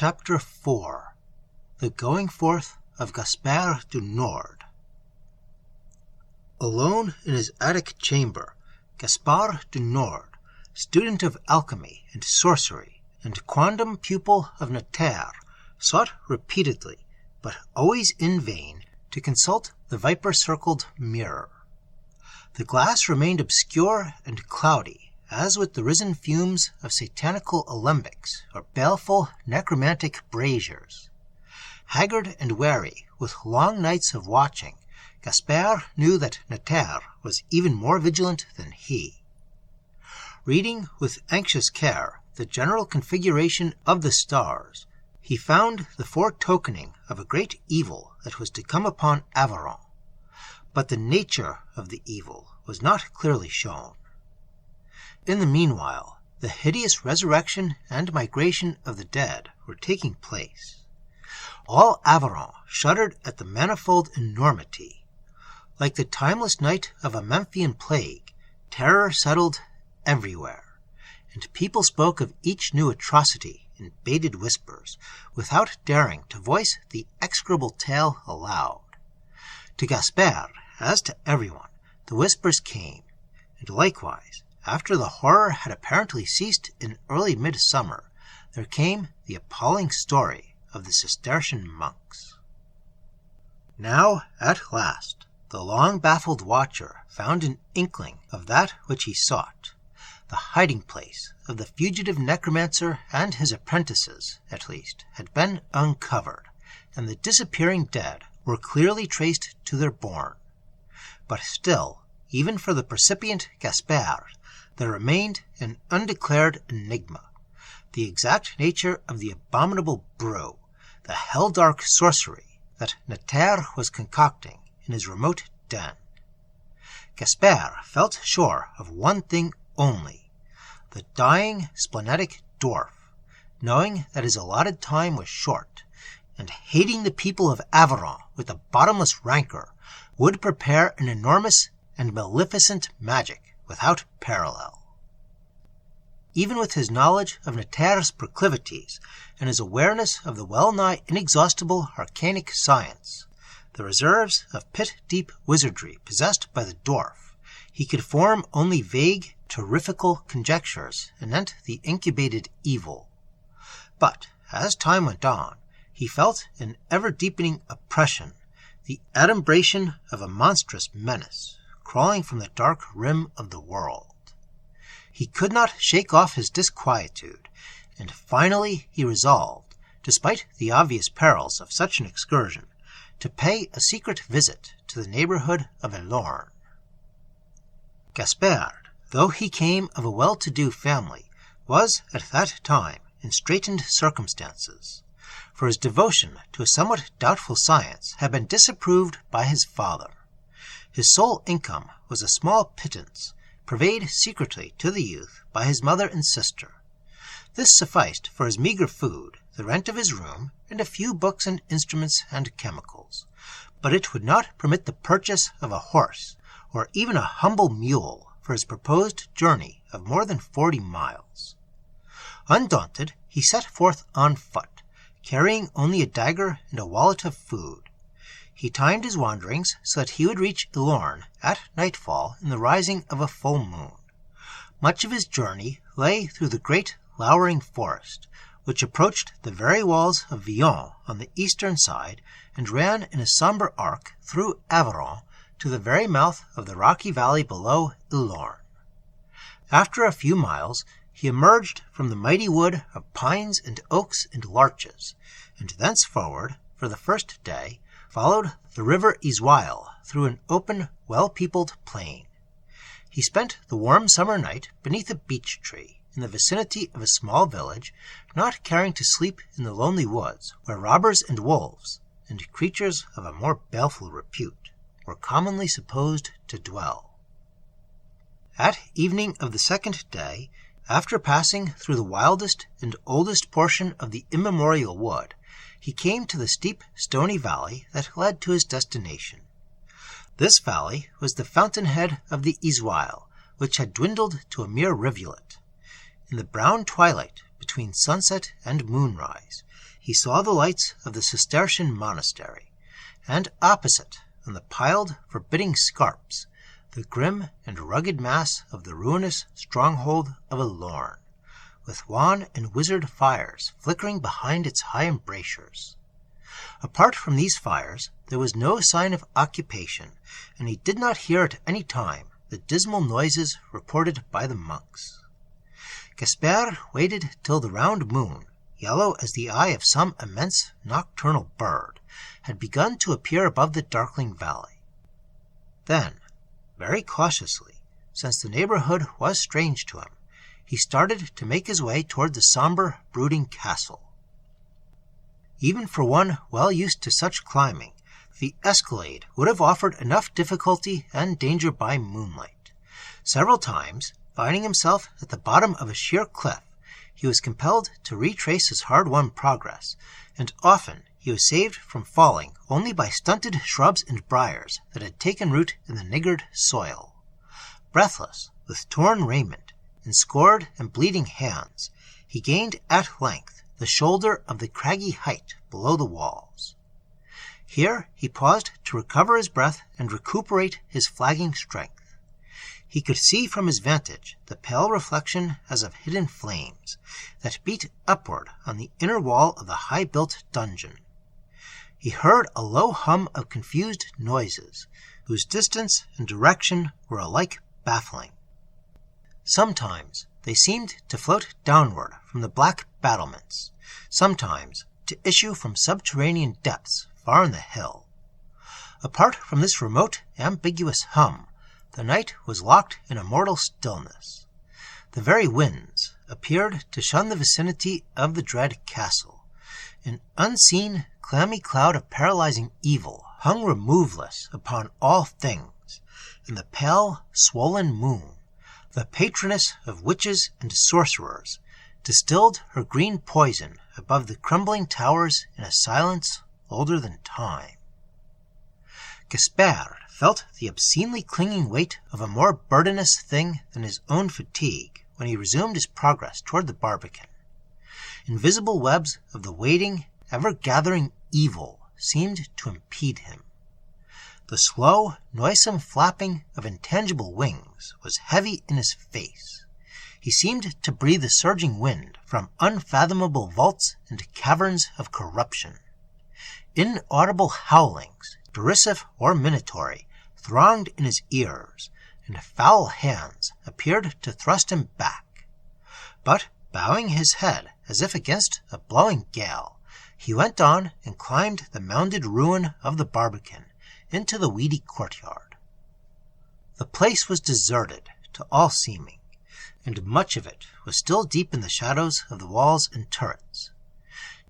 Chapter 4 The Going Forth of Gaspard du Nord. Alone in his attic chamber, Gaspard du Nord, student of alchemy and sorcery, and quondam pupil of Notaire, sought repeatedly, but always in vain, to consult the viper-circled mirror. The glass remained obscure and cloudy, as with the risen fumes of satanical alembics or baleful necromantic braziers. Haggard and weary, with long nights of watching, Gaspard knew that Notaire was even more vigilant than he. Reading with anxious care the general configuration of the stars, he found the foretokening of a great evil that was to come upon Aveyron, but the nature of the evil was not clearly shown. In the meanwhile, the hideous resurrection and migration of the dead were taking place. All Aveyron shuddered at the manifold enormity. Like the timeless night of a Memphian plague, terror settled everywhere, and people spoke of each new atrocity in bated whispers, without daring to voice the execrable tale aloud. To Gaspard, as to everyone, the whispers came, and likewise, after the horror had apparently ceased in early midsummer, there came the appalling story of the Cistercian monks. Now, at last, the long-baffled watcher found an inkling of that which he sought. The hiding-place of the fugitive necromancer and his apprentices, at least, had been uncovered, and the disappearing dead were clearly traced to their bourne. But still, even for the percipient Gaspard, there remained an undeclared enigma, the exact nature of the abominable brew, the hell-dark sorcery that Notaire was concocting in his remote den. Gaspard felt sure of one thing only: the dying splenetic dwarf, knowing that his allotted time was short, and hating the people of Aveyron with a bottomless rancor, would prepare an enormous and maleficent magic without parallel. Even with his knowledge of Notaire's proclivities and his awareness of the well-nigh inexhaustible arcanic science, the reserves of pit-deep wizardry possessed by the dwarf, he could form only vague, terrifical conjectures anent the incubated evil. But, as time went on, he felt an ever-deepening oppression, the adumbration of a monstrous menace, crawling from the dark rim of the world. He could not shake off his disquietude, and finally he resolved, despite the obvious perils of such an excursion, to pay a secret visit to the neighborhood of Ylourgne. Gaspard, though he came of a well-to-do family, was at that time in straitened circumstances, for his devotion to a somewhat doubtful science had been disapproved by his father. His sole income was a small pittance, purveyed secretly to the youth by his mother and sister. This sufficed for his meagre food, the rent of his room, and a few books and instruments and chemicals, but it would not permit the purchase of a horse, or even a humble mule, for his proposed journey of more than 40 miles. Undaunted, he set forth on foot, carrying only a dagger and a wallet of food. He timed his wanderings so that he would reach Ylourgne at nightfall in the rising of a full moon. Much of his journey lay through the great lowering forest, which approached the very walls of Villon on the eastern side and ran in a sombre arc through Aveyron to the very mouth of the rocky valley below Ylourgne. After a few miles, he emerged from the mighty wood of pines and oaks and larches, and thenceforward, for the first day, followed the river Iswile through an open, well-peopled plain. He spent the warm summer night beneath a beech tree in the vicinity of a small village, not caring to sleep in the lonely woods where robbers and wolves, and creatures of a more baleful repute, were commonly supposed to dwell. At evening of the second day, after passing through the wildest and oldest portion of the immemorial wood, he came to the steep, stony valley that led to his destination. This valley was the fountainhead of the Iswile, which had dwindled to a mere rivulet. In the brown twilight between sunset and moonrise, he saw the lights of the Cistercian monastery, and opposite, on the piled, forbidding scarps, the grim and rugged mass of the ruinous stronghold of Ylourgne, with wan and wizard fires flickering behind its high embrasures. Apart from these fires, there was no sign of occupation, and he did not hear at any time the dismal noises reported by the monks. Gaspard waited till the round moon, yellow as the eye of some immense nocturnal bird, had begun to appear above the darkling valley. Then, very cautiously, since the neighborhood was strange to him, he started to make his way toward the somber, brooding castle. Even for one well used to such climbing, the escalade would have offered enough difficulty and danger by moonlight. Several times, finding himself at the bottom of a sheer cliff, he was compelled to retrace his hard-won progress, and often he was saved from falling only by stunted shrubs and briars that had taken root in the niggard soil. Breathless, with torn raiment, and scored and bleeding hands, he gained at length the shoulder of the craggy height below the walls. Here he paused to recover his breath and recuperate his flagging strength. He could see from his vantage the pale reflection as of hidden flames that beat upward on the inner wall of the high-built dungeon. He heard a low hum of confused noises, whose distance and direction were alike baffling. Sometimes they seemed to float downward from the black battlements, sometimes to issue from subterranean depths far in the hill. Apart from this remote, ambiguous hum, the night was locked in a mortal stillness. The very winds appeared to shun the vicinity of the dread castle. An unseen, clammy cloud of paralyzing evil hung removeless upon all things, and the pale, swollen moon, the patroness of witches and sorcerers, distilled her green poison above the crumbling towers in a silence older than time. Gaspard felt the obscenely clinging weight of a more burdenous thing than his own fatigue when he resumed his progress toward the barbican. Invisible webs of the waiting, ever-gathering evil seemed to impede him. The slow, noisome flapping of intangible wings was heavy in his face. He seemed to breathe the surging wind from unfathomable vaults and caverns of corruption. Inaudible howlings, derisive or minatory, thronged in his ears, and foul hands appeared to thrust him back. But, bowing his head as if against a blowing gale, he went on and climbed the mounded ruin of the barbican into the weedy courtyard. The place was deserted to all seeming, and much of it was still deep in the shadows of the walls and turrets.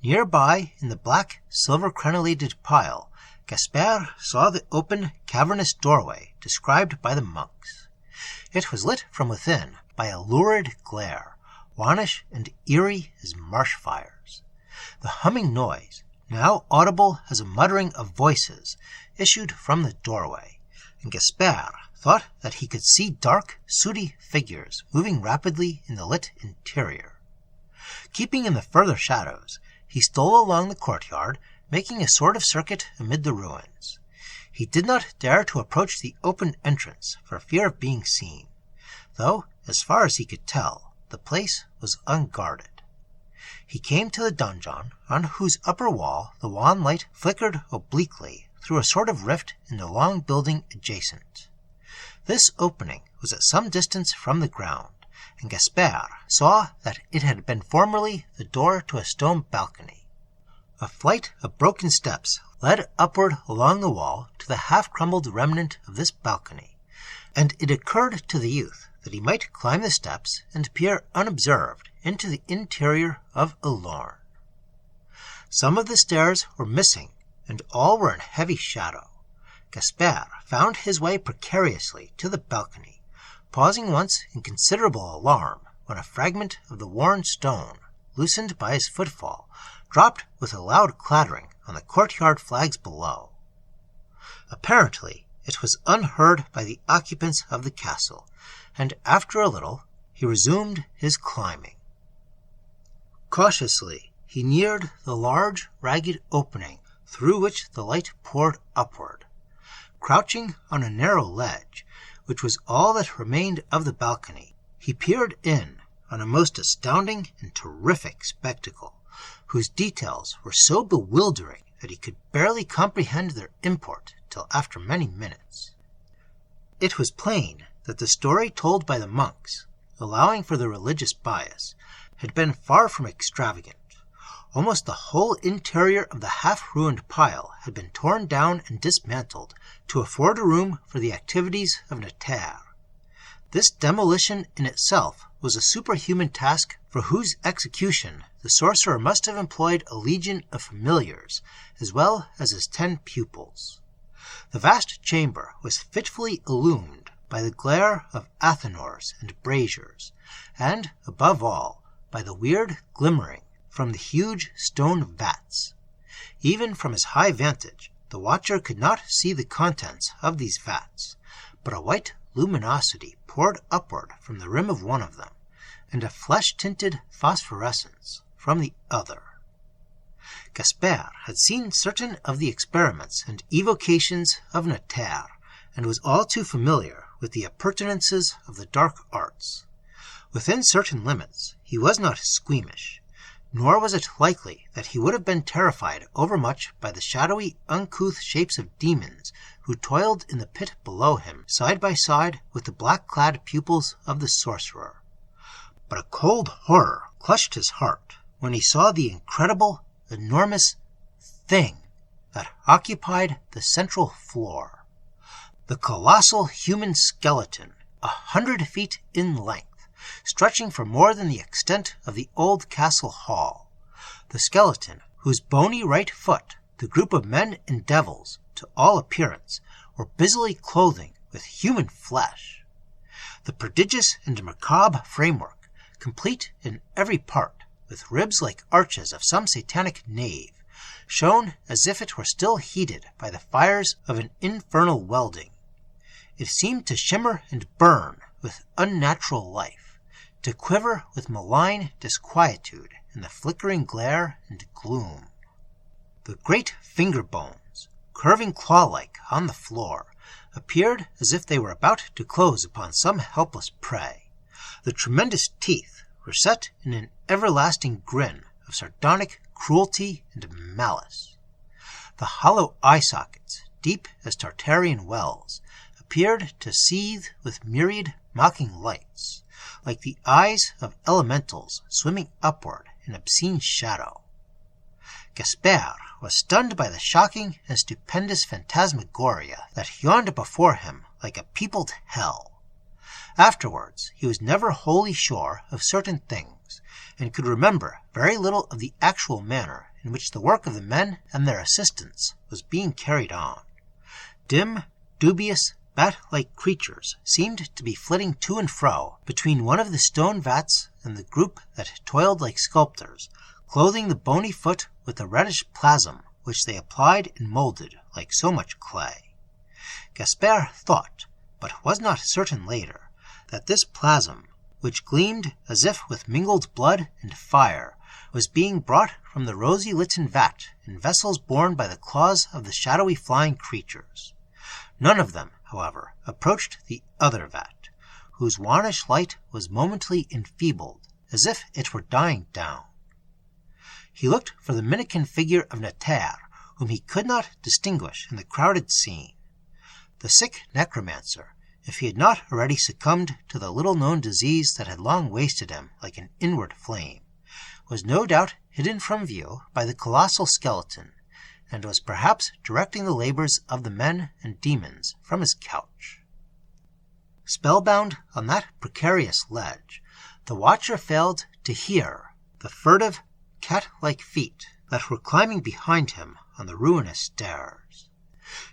Near by, in the black, silver-crenellated pile, Gaspard saw the open, cavernous doorway described by the monks. It was lit from within by a lurid glare, wannish and eerie as marsh fires. The humming noise, now audible as a muttering of voices, issued from the doorway, and Gaspard thought that he could see dark, sooty figures moving rapidly in the lit interior. Keeping in the further shadows, he stole along the courtyard, making a sort of circuit amid the ruins. He did not dare to approach the open entrance for fear of being seen, though, as far as he could tell, the place was unguarded. He came to the donjon, on whose upper wall the wan light flickered obliquely through a sort of rift in the long building adjacent. This opening was at some distance from the ground, and Gaspard saw that it had been formerly the door to a stone balcony. A flight of broken steps led upward along the wall to the half-crumbled remnant of this balcony, and it occurred to the youth that he might climb the steps and peer unobserved into the interior of Ylourgne. Some of the stairs were missing, and all were in heavy shadow. Gaspard found his way precariously to the balcony, pausing once in considerable alarm when a fragment of the worn stone, loosened by his footfall, dropped with a loud clattering on the courtyard flags below. Apparently, it was unheard by the occupants of the castle, and after a little he resumed his climbing. Cautiously he neared the large, ragged opening through which the light poured upward. Crouching on a narrow ledge, which was all that remained of the balcony, he peered in on a most astounding and terrific spectacle, whose details were so bewildering that he could barely comprehend their import till after many minutes. It was plain that the story told by the monks, allowing for the religious bias, had been far from extravagant. Almost the whole interior of the half-ruined pile had been torn down and dismantled to afford a room for the activities of Notaire. This demolition in itself was a superhuman task for whose execution the sorcerer must have employed a legion of familiars, as well as his 10 pupils. The vast chamber was fitfully illumined by the glare of athanors and braziers, and, above all, by the weird glimmering from the huge stone vats. Even from his high vantage, the watcher could not see the contents of these vats, but a white luminosity poured upward from the rim of one of them, and a flesh-tinted phosphorescence from the other. Gaspard had seen certain of the experiments and evocations of Notaire, and was all too familiar with the appurtenances of the dark arts. Within certain limits he was not squeamish, nor was it likely that he would have been terrified overmuch by the shadowy, uncouth shapes of demons who toiled in the pit below him, side by side with the black-clad pupils of the sorcerer. But a cold horror clutched his heart when he saw the incredible, enormous thing that occupied the central floor. The colossal human skeleton, 100 feet in length, stretching for more than the extent of the old castle hall. The skeleton, whose bony right foot the group of men and devils, to all appearance, were busily clothing with human flesh. The prodigious and macabre framework, complete in every part, with ribs like arches of some satanic nave, shone as if it were still heated by the fires of an infernal welding. It seemed to shimmer and burn with unnatural life, to quiver with malign disquietude in the flickering glare and gloom. The great finger bones, curving claw-like on the floor, appeared as if they were about to close upon some helpless prey. The tremendous teeth were set in an everlasting grin of sardonic cruelty and malice. The hollow eye sockets, deep as Tartarian wells, appeared to seethe with myriad mocking lights, like the eyes of elementals swimming upward in obscene shadow. Gaspard was stunned by the shocking and stupendous phantasmagoria that yawned before him like a peopled hell. Afterwards, he was never wholly sure of certain things, and could remember very little of the actual manner in which the work of the men and their assistants was being carried on. Dim, dubious, bat-like creatures seemed to be flitting to and fro between one of the stone vats and the group that toiled like sculptors, clothing the bony foot with the reddish plasm which they applied and molded like so much clay. Gaspard thought, but was not certain later, that this plasm, which gleamed as if with mingled blood and fire, was being brought from the rosy-litten vat in vessels borne by the claws of the shadowy flying creatures. None of them, however, approached the other vat, whose wannish light was momently enfeebled, as if it were dying down. He looked for the minikin figure of Notaire, whom he could not distinguish in the crowded scene. The sick necromancer, if he had not already succumbed to the little-known disease that had long wasted him like an inward flame, was no doubt hidden from view by the colossal skeleton, and was perhaps directing the labors of the men and demons from his couch. Spellbound on that precarious ledge, the watcher failed to hear the furtive, cat-like feet that were climbing behind him on the ruinous stairs.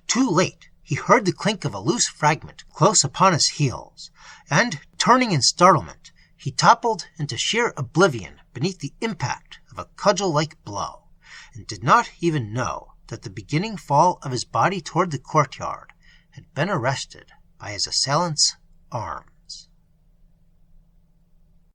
Too late, he heard the clink of a loose fragment close upon his heels, and, turning in startlement, he toppled into sheer oblivion beneath the impact of a cudgel-like blow, and did not even know that the beginning fall of his body toward the courtyard had been arrested by his assailant's arms.